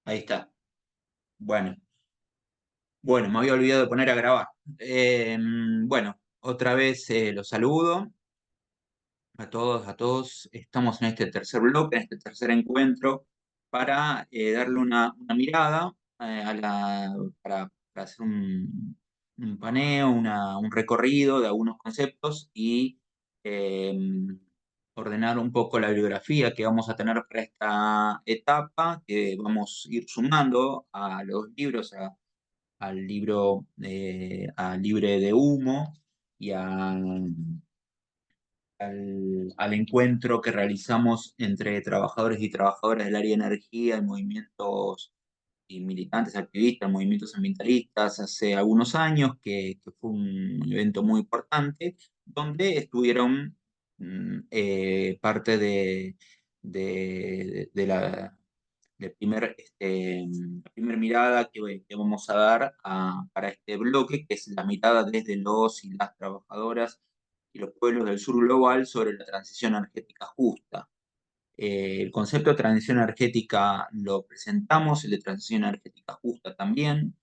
Ahí está. Bueno, bueno, me había olvidado de poner a grabar. Bueno, otra vez los saludo a todos, a todos. Estamos en este tercer bloque, en este tercer encuentro, para darle una mirada para hacer un paneo, un recorrido de algunos conceptos y eh, ordenar un poco la bibliografía que vamos a tener para esta etapa, que vamos a ir sumando a los libros, al libro a Libre de Humo y al encuentro que realizamos entre trabajadores y trabajadoras del área de energía y movimientos y militantes activistas, movimientos ambientalistas hace algunos años, que fue un evento muy importante, donde estuvieron parte de la la primer mirada que vamos a dar para este bloque, que es la mirada desde los y las trabajadoras y los pueblos del sur global sobre la transición energética justa. El concepto de transición energética lo presentamos, el de transición energética justa también.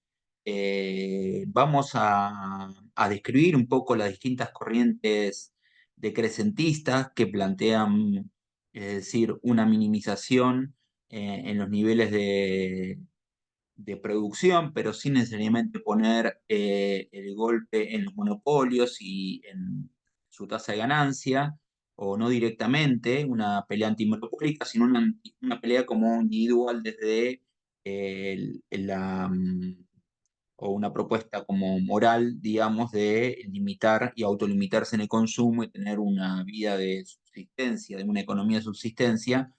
Vamos a describir un poco las distintas corrientes decrecentistas que plantean, es decir, una minimización en los niveles de producción, pero sin necesariamente poner el golpe en los monopolios y en su tasa de ganancia, o no directamente una pelea antimonopólica, sino una pelea como individual desde o una propuesta como moral, digamos, de limitar y autolimitarse en el consumo y tener una vida de subsistencia, de una economía de subsistencia.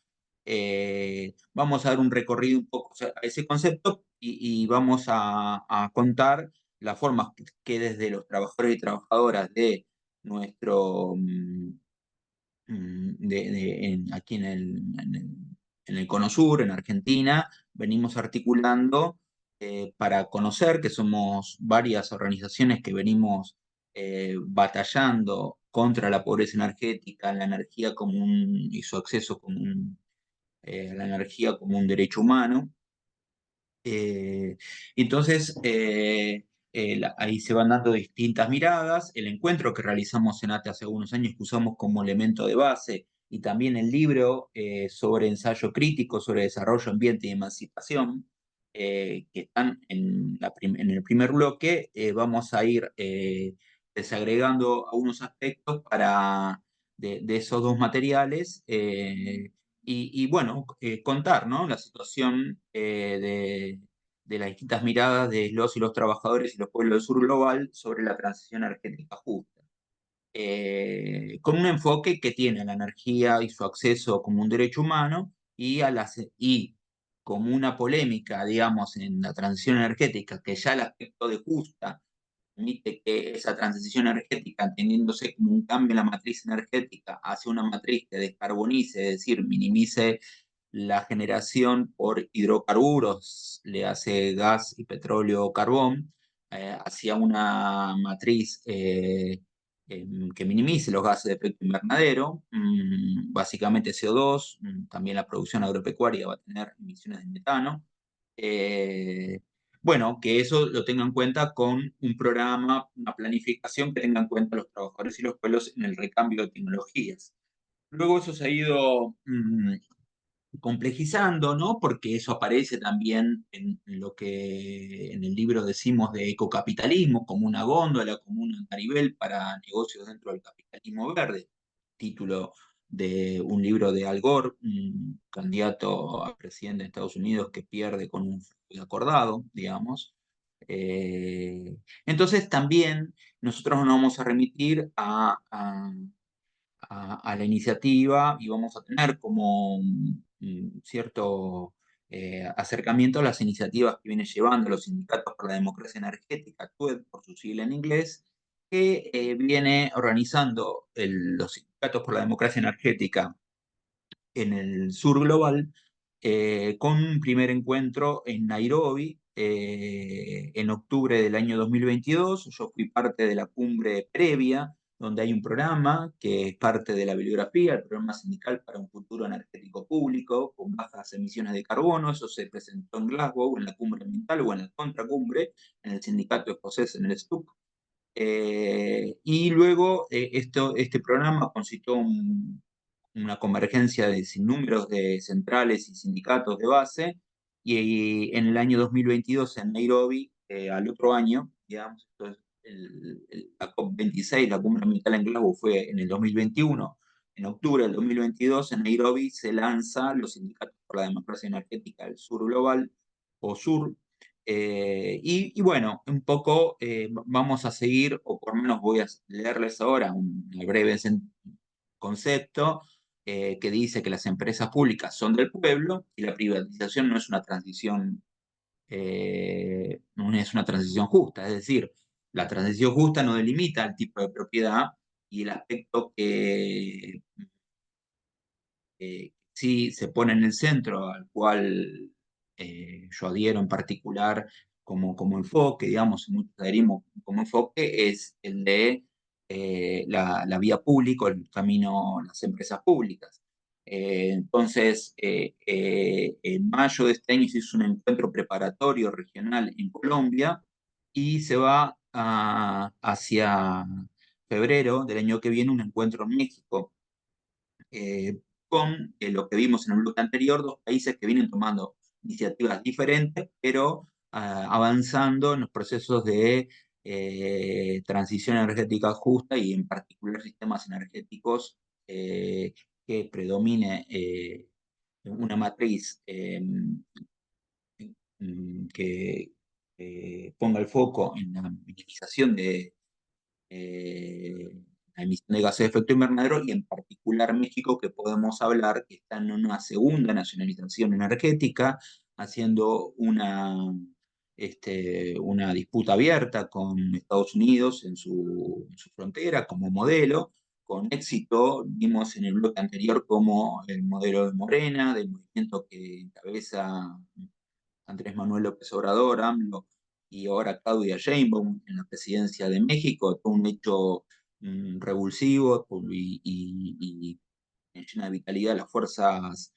Vamos a dar un recorrido un poco a ese concepto y vamos a contar las formas que desde los trabajadores y trabajadoras de nuestro, aquí en el Cono Sur, en Argentina, venimos articulando para conocer que somos varias organizaciones que venimos batallando contra la pobreza energética, la energía y su acceso a la energía como un derecho humano. Eh, entonces, ahí se van dando distintas miradas. El encuentro que realizamos en ATE hace algunos años, que usamos como elemento de base, y también el libro sobre ensayo crítico, sobre desarrollo, ambiente y emancipación, que están en el primer bloque, vamos a ir desagregando algunos aspectos de esos dos materiales. Bueno, contar, ¿no? La situación de las distintas miradas de los y los trabajadores y los pueblos del sur global sobre la transición energética justa. Con un enfoque que tiene a la energía y su acceso como un derecho humano y como una polémica, digamos, en la transición energética, que ya el aspecto de justa permite que esa transición energética, entendiéndose como un cambio en la matriz energética hacia una matriz que descarbonice, es decir, minimice la generación por hidrocarburos, le hace gas y petróleo o carbón, hacia una matriz que minimice los gases de efecto invernadero, básicamente CO2, también la producción agropecuaria va a tener emisiones de metano. Eh, bueno, que eso lo tenga en cuenta con un programa, una planificación que tenga en cuenta a los trabajadores y los pueblos en el recambio de tecnologías. Luego eso se ha ido complejizando, ¿no? Porque eso aparece también en lo que en el libro decimos de ecocapitalismo, como una góndola, como un andarivel para negocios dentro del capitalismo verde, título de un libro de Al Gore, un candidato a presidente de Estados Unidos que pierde con un acordado, digamos. Entonces también nosotros nos vamos a remitir a la iniciativa y vamos a tener como un cierto acercamiento a las iniciativas que viene llevando los sindicatos por la democracia energética, TUED por su sigla en inglés, que viene organizando los sindicatos por la democracia energética en el sur global, con un primer encuentro en Nairobi en octubre del año 2022. Yo fui parte de la cumbre previa, donde hay un programa que es parte de la bibliografía, el programa sindical para un futuro energético público con bajas emisiones de carbono. Eso se presentó en Glasgow, en la cumbre ambiental o en la contracumbre, en el sindicato escocés, en el STUC. Y luego este programa constituyó una convergencia de sinnúmeros de centrales y sindicatos de base, y en el año 2022 en Nairobi, al otro año, digamos, entonces, la COP26, la cumbre ambiental en Glasgow, fue en el 2021. En octubre del 2022, en Nairobi, se lanza los Sindicatos por la Democracia Energética del Sur Global, o SUR. Y bueno, un poco vamos a seguir, o por lo menos voy a leerles ahora un breve concepto que dice que las empresas públicas son del pueblo y la privatización no es una transición, no es una transición justa. Es decir, la transición justa no delimita el tipo de propiedad, y el aspecto que sí se pone en el centro, al cual yo adhiero en particular como enfoque, digamos, muchos adherimos como enfoque, es el de la vía pública, el camino, las empresas públicas. Entonces, en mayo de este año se hizo un encuentro preparatorio regional en Colombia, y se va hacia febrero del año que viene un encuentro en México, eh, con lo que vimos en el bloque anterior, dos países que vienen tomando iniciativas diferentes, pero avanzando en los procesos de transición energética justa, y en particular sistemas energéticos que predomine una matriz que ponga el foco en la minimización de la emisión de gases de efecto invernadero, y en particular México, que podemos hablar que está en una segunda nacionalización energética, haciendo una disputa abierta con Estados Unidos en su frontera como modelo. Con éxito, vimos en el bloque anterior como el modelo de Morena, del movimiento que encabeza Andrés Manuel López Obrador, AMLO, y ahora Claudia Sheinbaum en la presidencia de México, todo un hecho revulsivo, y llena de vitalidad las fuerzas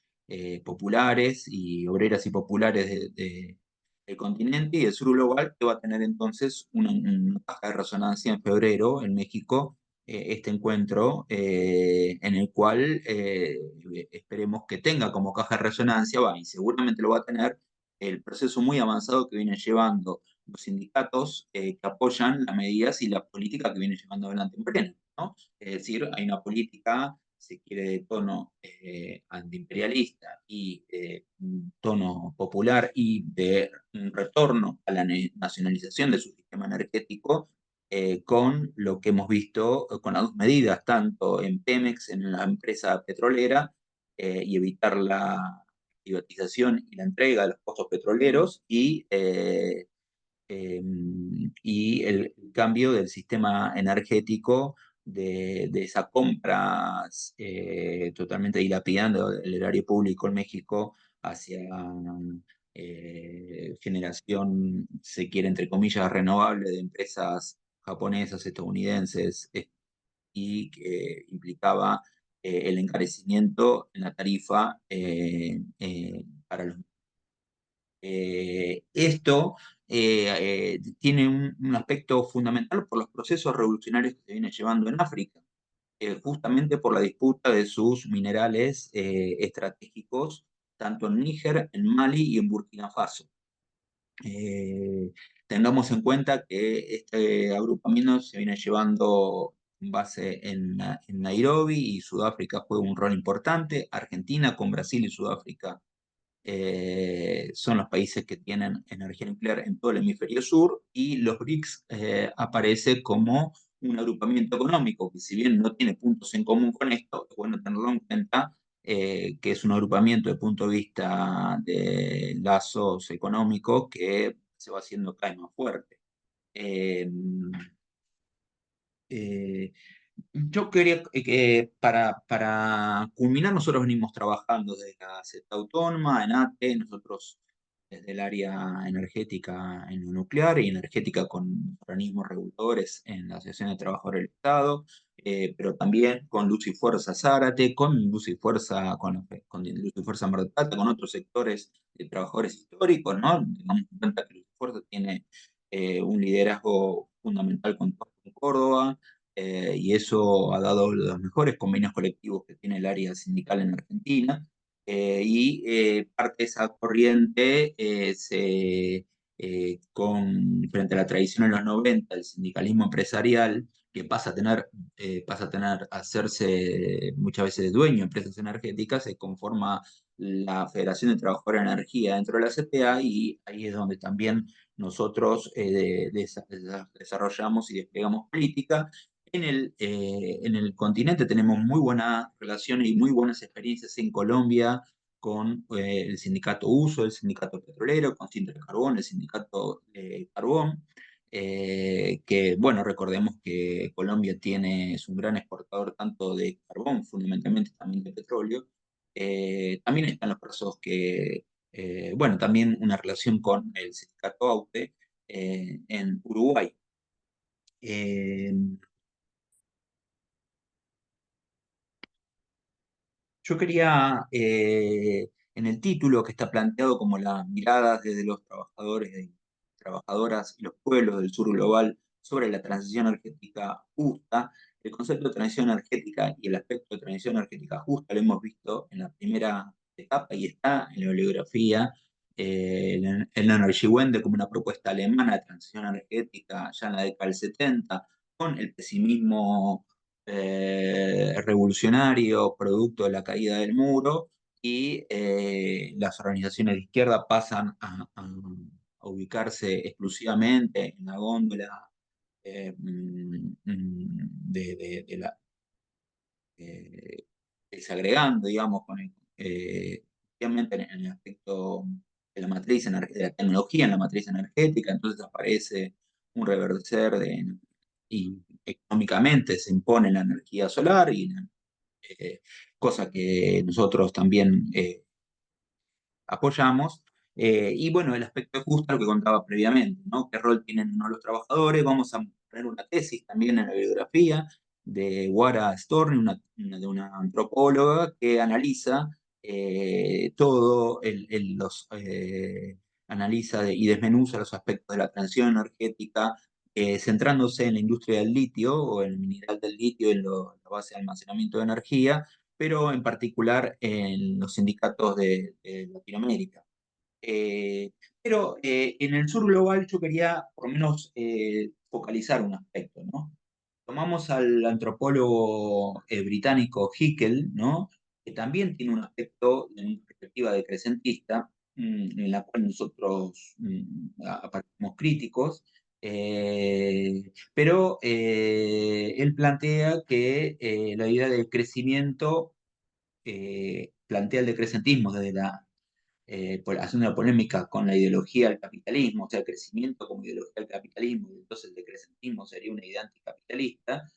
populares y obreras y populares del continente, y el sur global, que va a tener entonces una caja de resonancia en febrero en México, este encuentro, en el cual esperemos que tenga como caja de resonancia, y seguramente lo va a tener, el proceso muy avanzado que vienen llevando los sindicatos que apoyan las medidas y la política que viene llevando adelante Morena, ¿no? Es decir, hay una política, se quiere, de tono antiimperialista y un tono popular, y de un retorno a la nacionalización de su sistema energético, con lo que hemos visto, con las dos medidas, tanto en Pemex, en la empresa petrolera, y evitar la privatización y la entrega de los pozos petroleros, y el cambio del sistema energético, de esas compras totalmente dilapidando el erario público en México, hacia generación, se quiere, entre comillas, renovable, de empresas japonesas, estadounidenses, y que implicaba el encarecimiento en la tarifa para los esto tiene un aspecto fundamental por los procesos revolucionarios que se vienen llevando en África, justamente por la disputa de sus minerales estratégicos, tanto en Níger, en Mali y en Burkina Faso. Eh, Tengamos en cuenta que este agrupamiento se viene llevando en base en Nairobi, y Sudáfrica juega un rol importante. Argentina, con Brasil y Sudáfrica, son los países que tienen energía nuclear en todo el hemisferio sur, y los BRICS aparece como un agrupamiento económico que, si bien no tiene puntos en común con esto, es bueno tenerlo en cuenta, que es un agrupamiento desde el punto de vista de lazos económicos que se va haciendo cada vez más fuerte. Eh, eh, yo quería que para culminar, nosotros venimos trabajando desde la CETA Autónoma, en ATE, nosotros desde el área energética en lo nuclear y energética con organismos reguladores en la Asociación de Trabajadores del Estado, pero también con Luz y Fuerza Zárate, con Luz y Fuerza, con Luz y Fuerza Mar del Plata, con otros sectores de trabajadores históricos, ¿no? Tengamos en cuenta que Luz y Fuerza tiene un liderazgo fundamental con Córdoba, y eso ha dado los mejores convenios colectivos que tiene el área sindical en Argentina. Parte de esa corriente frente a la tradición en los 90 el sindicalismo empresarial, que a hacerse muchas veces dueño de empresas energéticas, se conforma la Federación de Trabajadores de Energía dentro de la CTA, y ahí es donde también nosotros desarrollamos y desplegamos política. En el continente tenemos muy buenas relaciones y muy buenas experiencias en Colombia con el sindicato Uso, el sindicato petrolero, con Sintra Carbón, el sindicato Carbón, que, bueno, recordemos que Colombia es un gran exportador tanto de carbón, fundamentalmente también de petróleo. También están los casos bueno, también una relación con el sindicato AUTE en Uruguay. Eh, Yo quería, en el título que está planteado como las miradas desde los trabajadores y trabajadoras y los pueblos del sur global sobre la transición energética justa, el concepto de transición energética y el aspecto de transición energética justa lo hemos visto en la primera etapa y está en la bibliografía, el Energiewende como una propuesta alemana de transición energética ya en la década del 70, con el pesimismo revolucionario producto de la caída del muro, y las organizaciones de izquierda pasan a ubicarse exclusivamente en la góndola de la, eh, desagregando, digamos, especialmente en el aspecto de la de la tecnología en la matriz energética. Entonces aparece un reverdecer y económicamente se impone la energía solar, eh, cosa que nosotros también apoyamos. Y bueno, el aspecto justo, lo que contaba previamente, ¿no? ¿Qué rol tienen o no los trabajadores? Vamos a poner una tesis también en la bibliografía de Wara Storni, de una antropóloga que analiza todo, analiza y desmenuza los aspectos de la transición energética, centrándose en la industria del litio o en el mineral del litio, la base de almacenamiento de energía, pero en particular en los sindicatos de Latinoamérica. Eh, pero en el sur global yo quería por lo menos focalizar un aspecto, ¿no? Tomamos al antropólogo británico Hickel, ¿no? Que también tiene un aspecto de una perspectiva decrecentista, en la cual nosotros aparecemos críticos, pero él plantea que la idea del crecimiento plantea el decrecentismo desde haciendo una polémica con la ideología del capitalismo, o sea, el crecimiento como ideología del capitalismo, y entonces el decrecentismo sería una idea anticapitalista.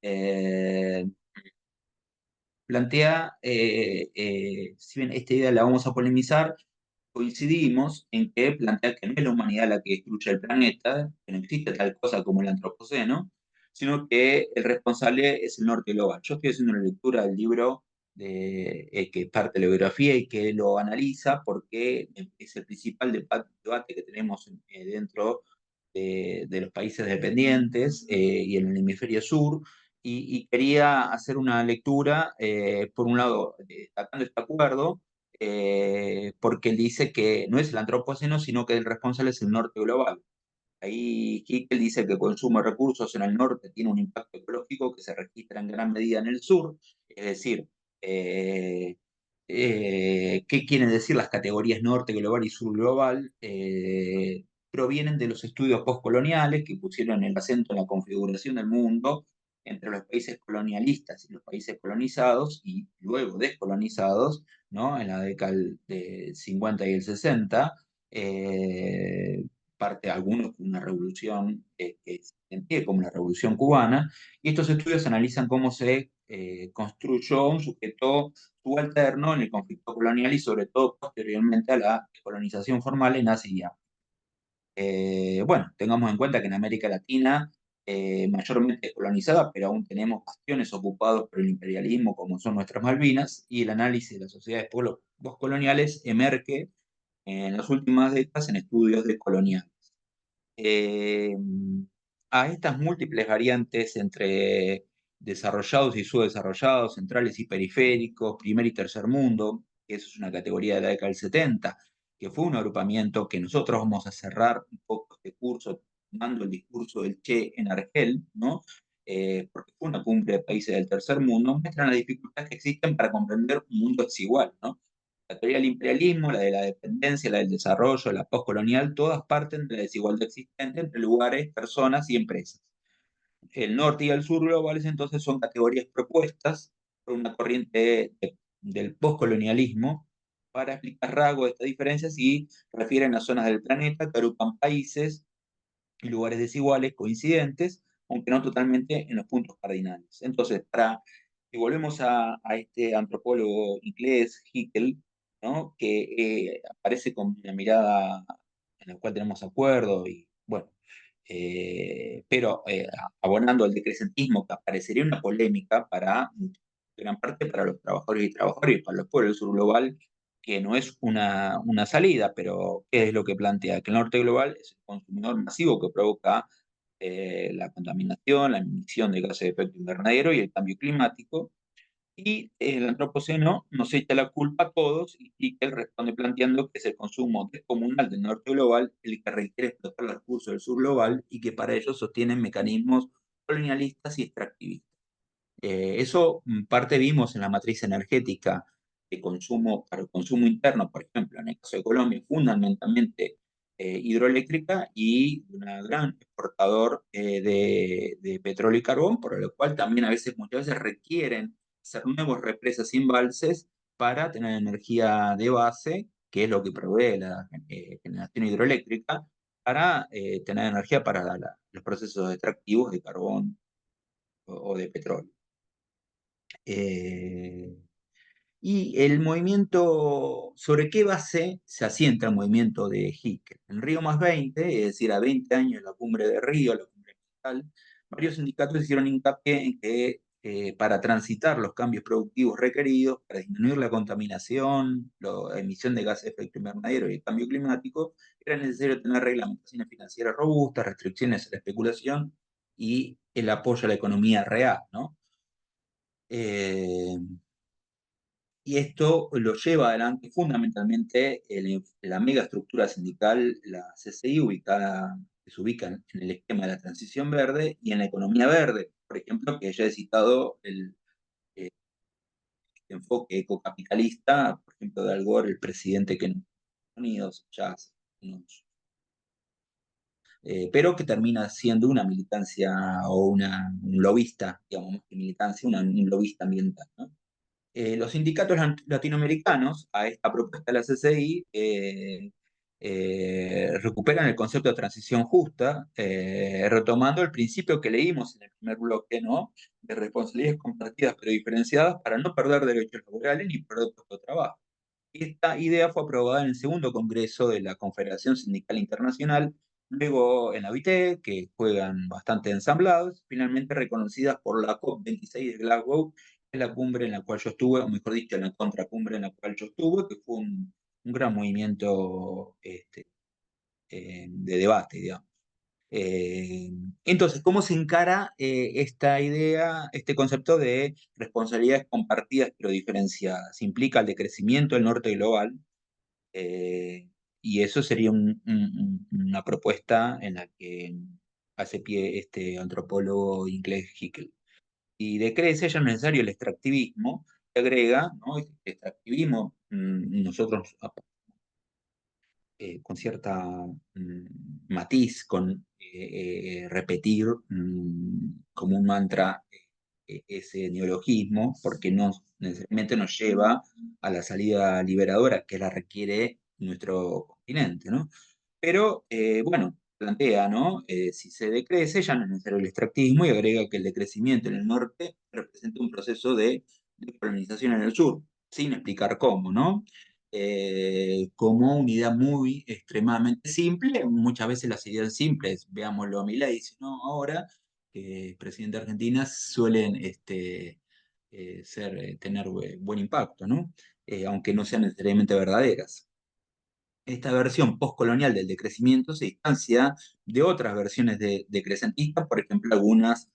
eh, si bien esta idea la vamos a polemizar, coincidimos en que plantea que no es la humanidad la que destruye el planeta, que no existe tal cosa como el antropoceno, sino que el responsable es el norte global. Yo estoy haciendo una lectura del libro que parte de la biografía y que lo analiza porque es el principal debate que tenemos dentro de los países dependientes y en el hemisferio sur. Y quería hacer una lectura, por un lado, destacando este acuerdo, porque él dice que no es el antropoceno, sino que el responsable es el norte global. Ahí Hickel dice que el consumo de recursos en el norte tiene un impacto ecológico que se registra en gran medida en el sur, es decir, eh, ¿qué quieren decir las categorías norte global y sur global? Provienen de los estudios postcoloniales que pusieron el acento en la configuración del mundo entre los países colonialistas y los países colonizados y luego descolonizados, ¿no? En la década del 50 y el 60. parte de algunos como una revolución que se entiende como la revolución cubana, y estos estudios analizan cómo se construyó un sujeto subalterno en el conflicto colonial y sobre todo posteriormente a la colonización formal en Asia. Bueno, tengamos en cuenta que en América Latina mayormente colonizada, pero aún tenemos bastiones ocupados por el imperialismo como son nuestras Malvinas, y el análisis de las sociedades postcoloniales emerge en las últimas décadas en estudios de coloniales. Eh, a estas múltiples variantes entre desarrollados y subdesarrollados, centrales y periféricos, primer y tercer mundo, que eso es una categoría de la década del 70, que fue un agrupamiento que nosotros vamos a cerrar un poco este curso tomando el discurso del Che en Argel, ¿no? Porque fue una cumbre de países del tercer mundo, muestran las dificultades que existen para comprender un mundo desigual, ¿no? La teoría del imperialismo, la de la dependencia, la del desarrollo, la postcolonial, todas parten de la desigualdad existente entre lugares, personas y empresas. El norte y el sur globales entonces son categorías propuestas por una corriente del postcolonialismo para explicar rasgos de estas diferencias y refieren a zonas del planeta que agrupan países y lugares desiguales, coincidentes, aunque no totalmente en los puntos cardinales. Entonces, si volvemos a este antropólogo inglés, Hickel, ¿no? Que aparece con una mirada en la cual tenemos acuerdo y, bueno, pero abonando al decrecentismo, que aparecería una polémica para gran parte para los trabajadores y trabajadoras y para los pueblos del sur global, que no es una salida, pero ¿qué es lo que plantea? Que el norte global es el consumidor masivo que provoca la contaminación, la emisión de gases de efecto invernadero y el cambio climático. Y el antropoceno nos echa la culpa a todos y él responde planteando que es el consumo descomunal del norte global el que requiere explotar los recursos del sur global y que para ello sostienen mecanismos colonialistas y extractivistas. Eso parte vimos en la matriz energética de consumo para el consumo interno, por ejemplo, en el caso de Colombia, fundamentalmente hidroeléctrica y una gran exportador de petróleo y carbón, por lo cual también muchas veces requieren hacer nuevos represas y embalses para tener energía de base, que es lo que provee la generación hidroeléctrica, para tener energía para los procesos extractivos de carbón o de petróleo. Eh, y el movimiento, ¿sobre qué base se asienta el movimiento de Hickel? En Río más 20, es decir, a 20 años de la cumbre de Río, la cumbre mundial, varios sindicatos hicieron hincapié en que para transitar los cambios productivos requeridos, para disminuir la contaminación, la emisión de gases de efecto invernadero y el cambio climático, era necesario tener reglamentaciones financieras robustas, restricciones a la especulación y el apoyo a la economía real, ¿no? Eh, y esto lo lleva adelante fundamentalmente la megaestructura sindical, la CCI, que se ubica en el esquema de la transición verde y en la economía verde. Por ejemplo, que ya he citado el enfoque ecocapitalista, por ejemplo, de Al Gore, el presidente que en Estados Unidos, ya hace unos, pero que termina siendo una militancia o un lobista, digamos, más que militancia, un lobista ambiental, ¿no? Los sindicatos latinoamericanos a esta propuesta de la CCI recuperan el concepto de transición justa, retomando el principio que leímos en el primer bloque, ¿no? De responsabilidades compartidas pero diferenciadas para no perder derechos laborales ni perder puestos de trabajo. Esta idea fue aprobada en el segundo congreso de la Confederación Sindical Internacional, luego en la OIT, que juegan bastante ensamblados, finalmente reconocidas por la COP26 de Glasgow, que es la cumbre en la cual yo estuve, o mejor dicho, en la contracumbre en la cual yo estuve, que fue un gran movimiento de debate, digamos. Eh, entonces, ¿cómo se encara esta idea, este concepto de responsabilidades compartidas pero diferenciadas? Implica el decrecimiento del norte global, eh, y eso sería una propuesta en la que hace pie este antropólogo inglés Hickel. Y decrece, ya no es necesario el extractivismo, se agrega, ¿no? Este extractivismo, nosotros con cierta matiz, con repetir como un mantra ese neologismo, porque no necesariamente nos lleva a la salida liberadora que la requiere nuestro continente, ¿no? Pero, bueno, plantea, ¿no? Si se decrece, ya no es necesario el extractivismo y agrega que el decrecimiento en el norte representa un proceso de colonización en el sur, sin explicar cómo, ¿no? Como una idea muy extremadamente simple, muchas veces las ideas simples, veámoslo a Milei, ¿no? Ahora, que es presidente de Argentina, suelen tener buen impacto, ¿no? Aunque no sean necesariamente verdaderas. Esta versión postcolonial del decrecimiento se distancia de otras versiones de decrecentistas, por ejemplo, algunas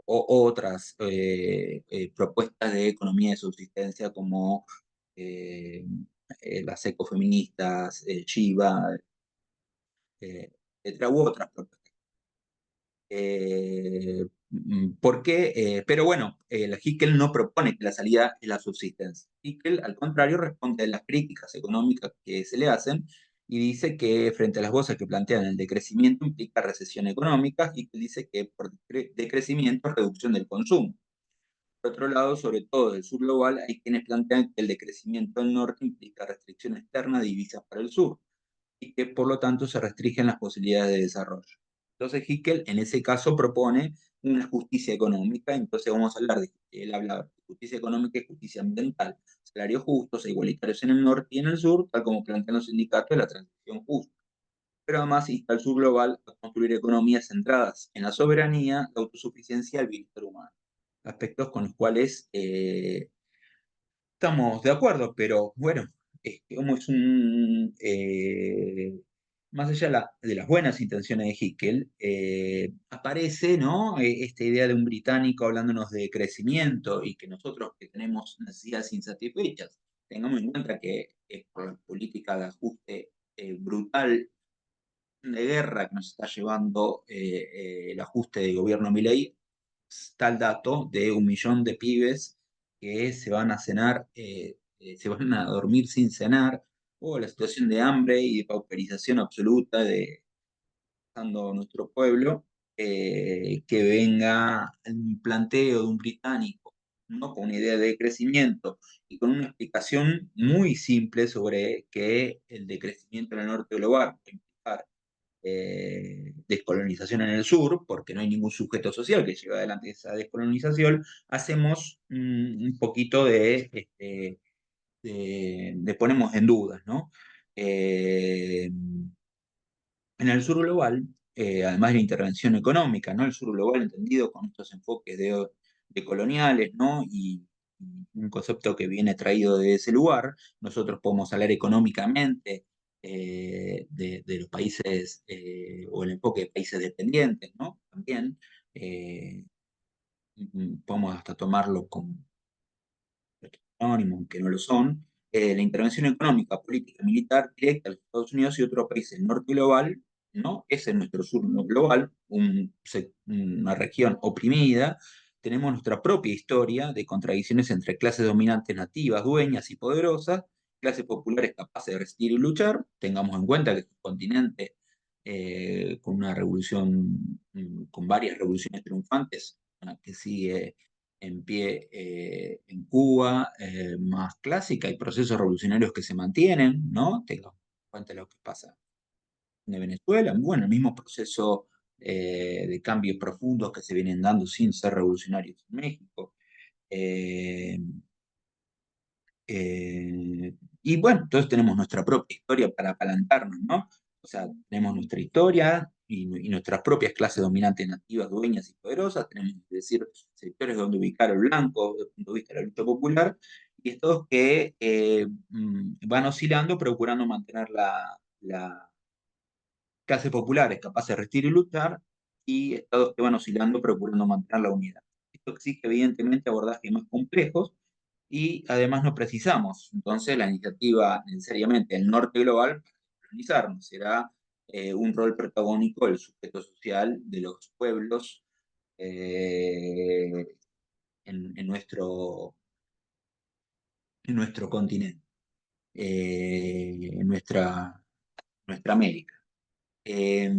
otras propuestas de economía de subsistencia como eh, las ecofeministas, Shiva, etc., u otras propuestas. ¿Por qué? Pero bueno, el Hickel no propone que la salida es la subsistencia. Hickel, al contrario, responde a las críticas económicas que se le hacen y dice que frente a las voces que plantean el decrecimiento implica recesión económica, y que dice que por decrecimiento es reducción del consumo. Por otro lado, sobre todo del sur global, hay quienes plantean que el decrecimiento del norte implica restricción externa de divisas para el sur y que por lo tanto se restringen las posibilidades de desarrollo. Entonces Hickel en ese caso propone una justicia económica. Entonces vamos a hablar él habla de justicia económica y justicia ambiental, salarios justos e igualitarios en el norte y en el sur, tal como plantean los sindicatos de la transición justa. Pero además insta al sur global a construir economías centradas en la soberanía, la autosuficiencia y el bienestar humano, aspectos con los cuales estamos de acuerdo, pero bueno, como es más allá de las buenas intenciones de Hickel, aparece, ¿no? Esta idea de un británico hablándonos de crecimiento y que nosotros que tenemos necesidades insatisfechas, tengamos en cuenta que por la política de ajuste brutal de guerra que nos está llevando el ajuste de gobierno Milei, está el dato de 1 millón de pibes que se van a cenar, se van a dormir sin cenar, o la situación de hambre y de pauperización absoluta de pasando nuestro pueblo, que venga un planteo de un británico, ¿no? Con una idea de crecimiento y con una explicación muy simple sobre que el decrecimiento en el norte global va a implicar descolonización en el sur, porque no hay ningún sujeto social que lleve adelante esa descolonización, hacemos un poquito de ponemos en dudas, ¿no? En el sur global, además de la intervención económica, ¿no? El sur global entendido con estos enfoques de coloniales, ¿no? Y un concepto que viene traído de ese lugar. Nosotros podemos hablar económicamente de los países o el enfoque de países dependientes, ¿no? También podemos hasta tomarlo con anónimos, que no lo son, la intervención económica, política, militar directa de los Estados Unidos y otros países del norte global, ¿no? Ese es nuestro sur global, una región oprimida. Tenemos nuestra propia historia de contradicciones entre clases dominantes nativas, dueñas y poderosas, clases populares capaces de resistir y luchar. Tengamos en cuenta que es un continente con una revolución, con varias revoluciones triunfantes, que sigue en pie en Cuba, más clásica, hay procesos revolucionarios que se mantienen, ¿no? Tengamos en cuenta lo que pasa en Venezuela, bueno, el mismo proceso de cambios profundos que se vienen dando sin ser revolucionarios en México. Eh, y bueno, entonces tenemos nuestra propia historia para apalancarnos, ¿no? O sea, tenemos nuestra historia y nuestras propias clases dominantes nativas, dueñas y poderosas, tenemos, es decir, sectores donde ubicar al blanco desde el punto de vista de la lucha popular, y estos que van oscilando, procurando mantener la clase populares capaces de resistir y luchar, y estados que van oscilando, procurando mantener la unidad. Esto exige, evidentemente, abordajes más complejos y además no precisamos. Entonces, la iniciativa necesariamente del norte global para colonizarnos será un rol protagónico del sujeto social de los pueblos eh, en nuestro continente, en nuestra América. Eh,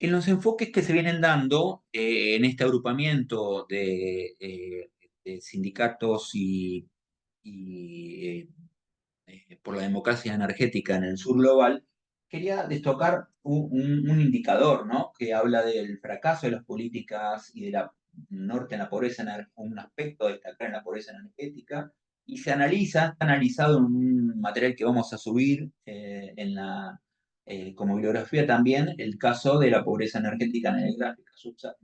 En los enfoques que se vienen dando en este agrupamiento de sindicatos y por la democracia energética en el sur global, quería destacar un indicador, ¿no? Que habla del fracaso de las políticas y de la norte en la pobreza, un aspecto a destacar en la pobreza energética, y está analizado en un material que vamos a subir como bibliografía también, el caso de la pobreza energética en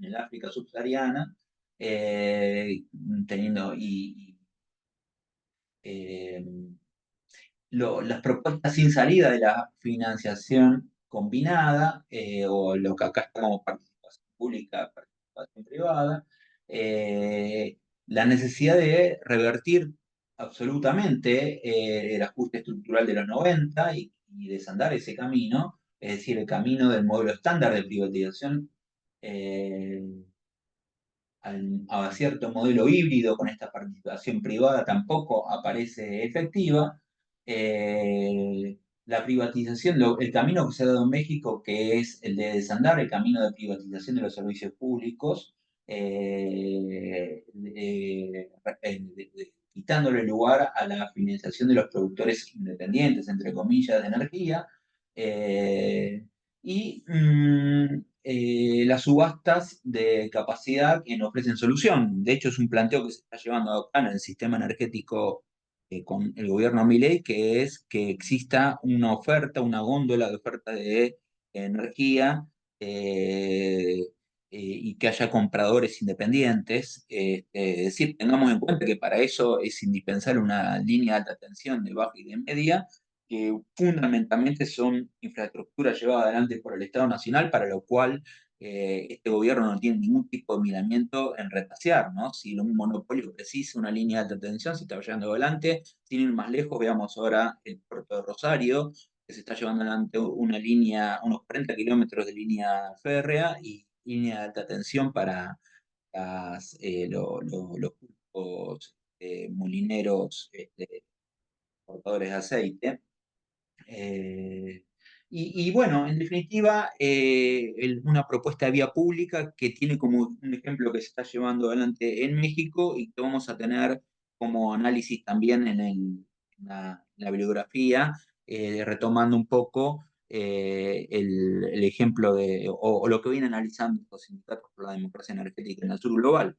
el África subsahariana, eh, teniendo eh, las propuestas sin salida de la financiación combinada, o lo que acá está como participación pública, participación privada, la necesidad de revertir absolutamente el ajuste estructural de los 90 y desandar ese camino, es decir, el camino del modelo estándar de privatización, eh, a cierto modelo híbrido con esta participación privada tampoco aparece efectiva. La privatización, el camino que se ha dado en México, que es el de desandar el camino de privatización de los servicios públicos, quitándole lugar a la financiación de los productores independientes, entre comillas, de energía. eh, las subastas de capacidad que no ofrecen solución. De hecho, es un planteo que se está llevando acá en el sistema energético con el gobierno Milei, que es que exista una oferta, una góndola de oferta de energía, y que haya compradores independientes. Es decir, tengamos en cuenta que para eso es indispensable una línea de alta tensión de baja y de media, que fundamentalmente son infraestructuras llevadas adelante por el Estado Nacional, para lo cual este gobierno no tiene ningún tipo de miramiento en retasear, ¿no? Si un monopolio precisa una línea de alta tensión, se está llevando adelante. Sin ir más lejos, veamos ahora el puerto de Rosario, que se está llevando adelante una línea, unos 40 kilómetros de línea férrea y línea de alta tensión para los grupos molineros, portadores de aceite. Eh, y bueno, en definitiva, una propuesta de vía pública que tiene como un ejemplo que se está llevando adelante en México y que vamos a tener como análisis también en la bibliografía, retomando un poco el ejemplo o lo que viene analizando los sindicatos por la democracia energética en el sur global.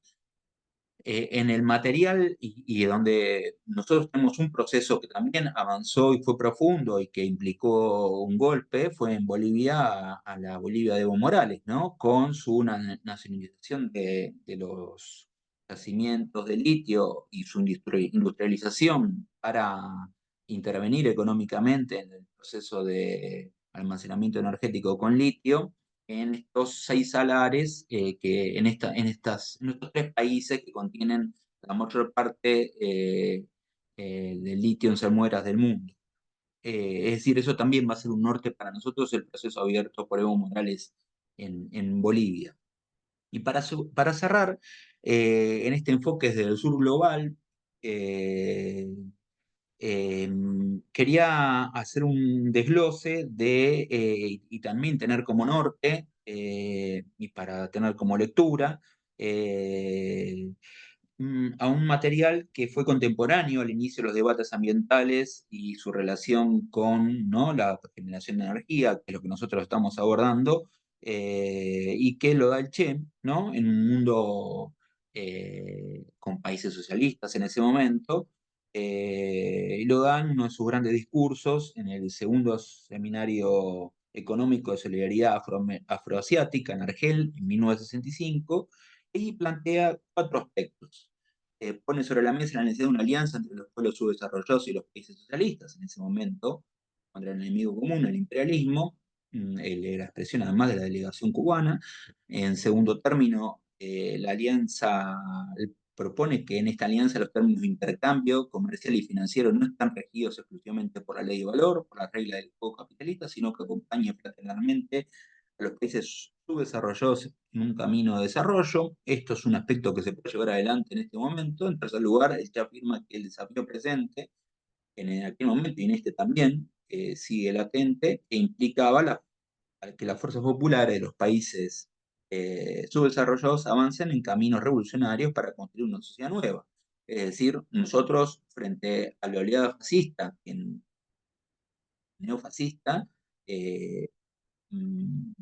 En el material y donde nosotros tenemos un proceso que también avanzó y fue profundo y que implicó un golpe, fue en Bolivia, a la Bolivia de Evo Morales, ¿no? Con su nacionalización de los yacimientos de litio y su industrialización para intervenir económicamente en el proceso de almacenamiento energético con litio en estos 6 salares, que en estos 3 países que contienen la mayor parte del litio en salmueras del mundo. Es decir, eso también va a ser un norte para nosotros, el proceso abierto por Evo Morales en Bolivia. Y para cerrar, en este enfoque desde el sur global, eh, eh, quería hacer un desglose y también tener como norte, y para tener como lectura, eh, a un material que fue contemporáneo al inicio de los debates ambientales y su relación con, ¿no?, la generación de energía, que es lo que nosotros estamos abordando, y que lo da el Che, ¿no?, en un mundo con países socialistas en ese momento. Y lo dan uno de sus grandes discursos en el segundo seminario económico de solidaridad afroasiática en Argel en 1965, y plantea 4 aspectos. Pone sobre la mesa la necesidad de una alianza entre los pueblos subdesarrollados y los países socialistas en ese momento, contra el enemigo común, el imperialismo. La expresión además de la delegación cubana. En segundo término, la alianza propone que en esta alianza los términos de intercambio comercial y financiero no están regidos exclusivamente por la ley de valor, por la regla del juego capitalista, sino que acompañen fraternalmente a los países subdesarrollados en un camino de desarrollo. Esto es un aspecto que se puede llevar adelante en este momento. En tercer lugar, él ya afirma que el desafío presente, en aquel momento y en este también, sigue latente, e implicaba que las fuerzas populares de los países subdesarrollados avancen en caminos revolucionarios para construir una sociedad nueva. Es decir, nosotros frente a la oleada fascista, neofascista, eh,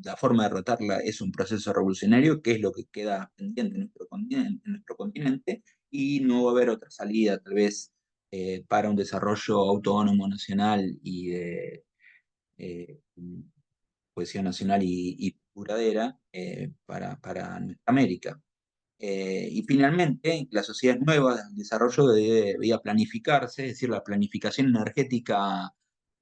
la forma de derrotarla es un proceso revolucionario, que es lo que queda pendiente en nuestro continente, y no va a haber otra salida, tal vez, para un desarrollo autónomo nacional y de eh, cohesión nacional y duradera para nuestra América. Y finalmente, la sociedad nueva del desarrollo debía planificarse, es decir, la planificación energética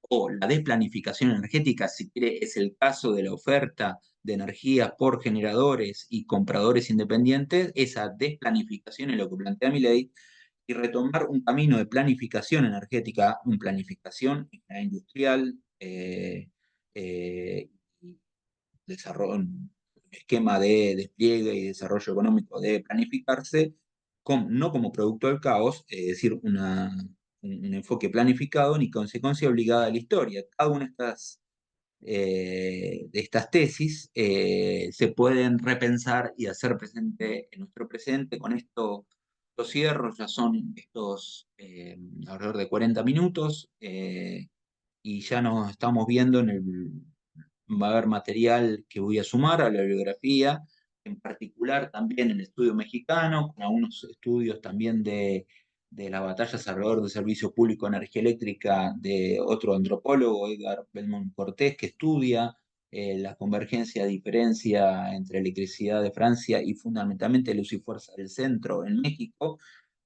o la desplanificación energética, si quiere, es el caso de la oferta de energía por generadores y compradores independientes. Esa desplanificación es lo que plantea mi ley, y retomar un camino de planificación energética, una planificación industrial, y desarrollo, un esquema de despliegue y desarrollo económico debe planificarse, no como producto del caos, es decir, un enfoque planificado ni consecuencia obligada de la historia. Cada una de estas tesis se pueden repensar y hacer presente en nuestro presente. Con esto los cierro, ya son estos alrededor de 40 minutos, y ya nos estamos viendo va a haber material que voy a sumar a la bibliografía, en particular también el estudio mexicano, con algunos estudios también de las batallas alrededor del servicio público de energía eléctrica de otro antropólogo, Edgar Belmont Cortés, que estudia la convergencia, diferencia entre electricidad de Francia y fundamentalmente luz y fuerza del centro en México,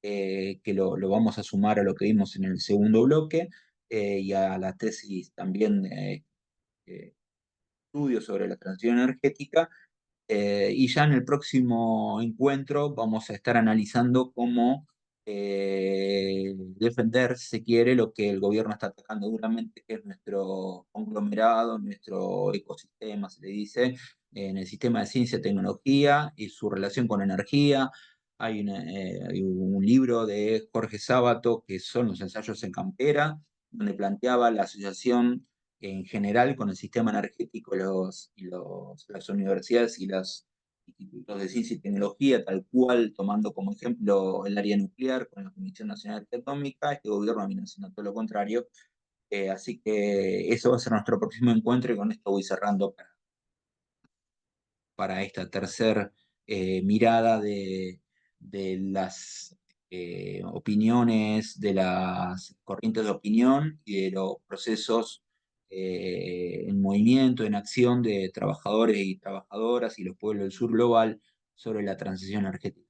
que lo vamos a sumar a lo que vimos en el segundo bloque, y a la tesis también eh, estudios sobre la transición energética, y ya en el próximo encuentro vamos a estar analizando cómo defender, si se quiere, lo que el gobierno está atacando duramente, que es nuestro conglomerado, nuestro ecosistema, se le dice, en el sistema de ciencia y tecnología y su relación con energía. Hay un libro de Jorge Sábato, que son los ensayos en Campera, donde planteaba la asociación en general con el sistema energético, las universidades y los institutos de ciencia y tecnología, tal cual, tomando como ejemplo el área nuclear con la Comisión Nacional de Energía Atómica. Este gobierno viene haciendo todo lo contrario. Así que eso va a ser nuestro próximo encuentro, y con esto voy cerrando para esta tercera mirada de las opiniones, de las corrientes de opinión y de los procesos en movimiento, en acción de trabajadores y trabajadoras y los pueblos del sur global sobre la transición energética.